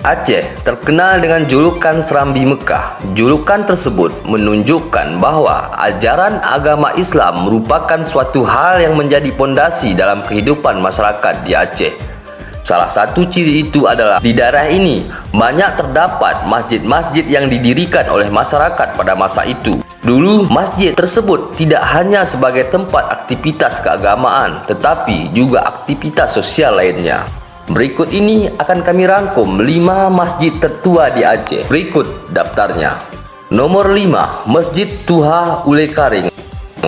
Aceh terkenal dengan julukan Serambi Mekah. Julukan tersebut menunjukkan bahwa ajaran agama Islam merupakan suatu hal yang menjadi pondasi dalam kehidupan masyarakat di Aceh. Salah satu ciri itu adalah di daerah ini banyak terdapat masjid-masjid yang didirikan oleh masyarakat pada masa itu. Dulu masjid tersebut tidak hanya sebagai tempat aktivitas keagamaan, tetapi juga aktivitas sosial lainnya. Berikut ini akan kami rangkum 5 masjid tertua di Aceh. Berikut daftarnya. Nomor 5, Masjid Tuha Ulay Karing.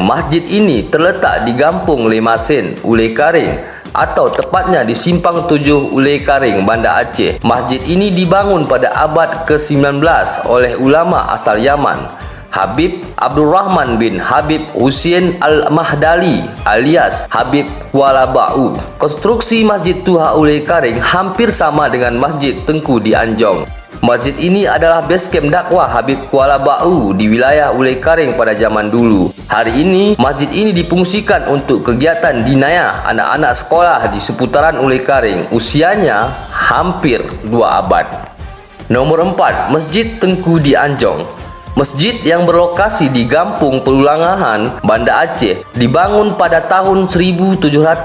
Masjid ini terletak di Gampung Lemasen, Ulay Karing, atau tepatnya di Simpang 7 Ulay Karing, Banda Aceh. Masjid ini dibangun pada abad ke-19 oleh ulama asal Yaman, Habib Abdul Rahman bin Habib Husain Al-Mahdali alias Habib Kuala Ba'u. Konstruksi Masjid Tuha Ulay Karing hampir sama dengan Masjid Tengku di Anjong. Masjid ini adalah basecamp dakwah Habib Kuala Ba'u di wilayah Ulay Karing pada zaman dulu. Hari ini, masjid ini difungsikan untuk kegiatan dinayah anak-anak sekolah di seputaran Ulay Karing. Usianya hampir 2 abad. Nomor 4, Masjid Tengku di Anjong. Masjid yang berlokasi di Gampung Pelulangahan, Banda Aceh, dibangun pada tahun 1769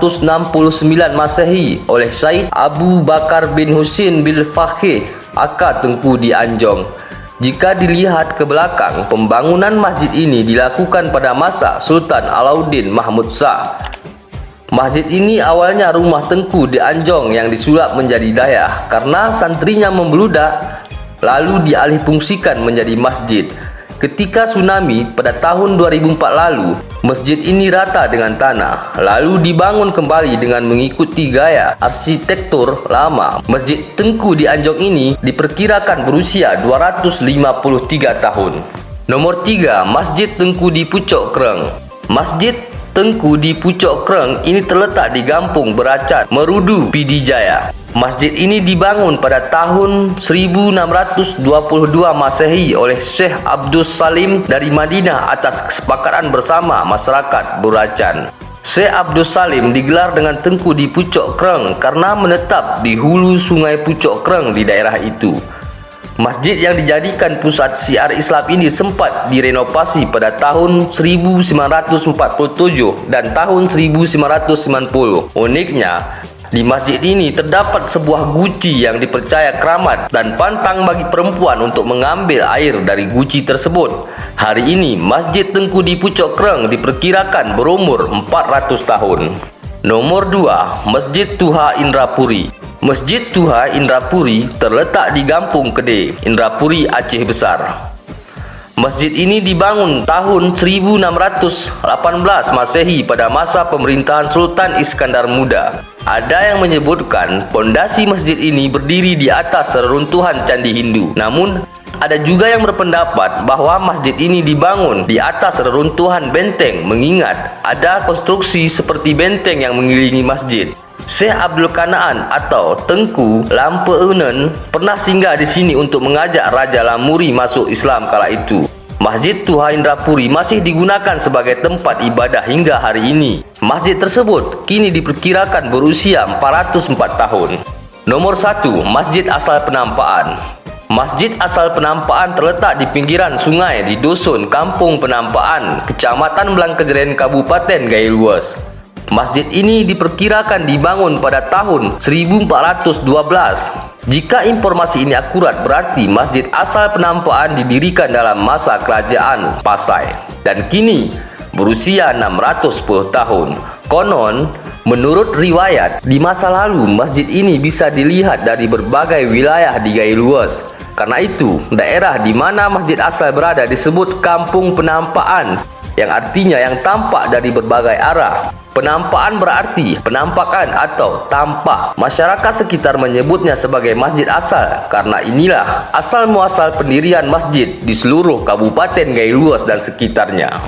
Masehi oleh Syed Abu Bakar bin Husain bin Faqih Aka Tengku di Anjong. Jika dilihat ke belakang, pembangunan masjid ini dilakukan pada masa Sultan Alauddin Mahmud Shah. Masjid ini awalnya rumah Tengku di Anjong yang disulap menjadi dayah karena santrinya membludak, lalu dialihfungsikan menjadi masjid. Ketika tsunami pada tahun 2004 lalu, masjid ini rata dengan tanah, lalu dibangun kembali dengan mengikuti gaya arsitektur lama. Masjid Tengku di Anjong ini diperkirakan berusia 253 tahun. Nomor 3, Masjid Tengku di Pucuk Kreng. Masjid Tengku di Pucuk Kreng ini terletak di Gampung Beracan, Merudu, Pidijaya. Masjid ini dibangun pada tahun 1622 Masehi oleh Syekh Abdus Salim dari Madinah atas kesepakatan bersama masyarakat Beracan. Syekh Abdus Salim digelar dengan Tengku di Pucuk Kreng karena menetap di hulu sungai Pucuk Kreng di daerah itu. Masjid yang dijadikan pusat syiar Islam ini sempat direnovasi pada tahun 1947 dan tahun 1990. Uniknya, di masjid ini terdapat sebuah guci yang dipercaya keramat dan pantang bagi perempuan untuk mengambil air dari guci tersebut. Hari ini, Masjid Tengku di Pucuk Kreng diperkirakan berumur 400 tahun. Nomor 2, Masjid Tuha Indrapuri. Masjid Tuha Indrapuri terletak di Gampung Kede, Indrapuri, Aceh Besar. Masjid ini dibangun tahun 1618 Masehi pada masa pemerintahan Sultan Iskandar Muda. Ada yang menyebutkan pondasi masjid ini berdiri di atas reruntuhan candi Hindu. Namun, ada juga yang berpendapat bahwa masjid ini dibangun di atas reruntuhan benteng mengingat ada konstruksi seperti benteng yang mengelilingi masjid. Syekh Abdul Kanaan atau Tengku Lampeunen pernah singgah di sini untuk mengajak Raja Lamuri masuk Islam kala itu. Masjid Tuha Indrapuri masih digunakan sebagai tempat ibadah hingga hari ini. Masjid tersebut kini diperkirakan berusia 404 tahun. Nomor 1, Masjid Asal Penampaan. Masjid Asal Penampaan terletak di pinggiran sungai di Dusun Kampung Penampaan, Kecamatan Blangkejeren, Kabupaten Gailues. Masjid ini diperkirakan dibangun pada tahun 1412. Jika informasi ini akurat, berarti Masjid Asal Penampaan didirikan dalam masa kerajaan Pasai dan kini berusia 610 tahun. Konon, menurut riwayat, di masa lalu masjid ini bisa dilihat dari berbagai wilayah di Gailues. Karena itu, daerah di mana Masjid Asal berada disebut Kampung Penampaan, yang artinya yang tampak dari berbagai arah. Penampaan berarti penampakan atau tampak. Masyarakat sekitar menyebutnya sebagai Masjid Asal karena inilah asal muasal pendirian masjid di seluruh Kabupaten Gailues dan sekitarnya.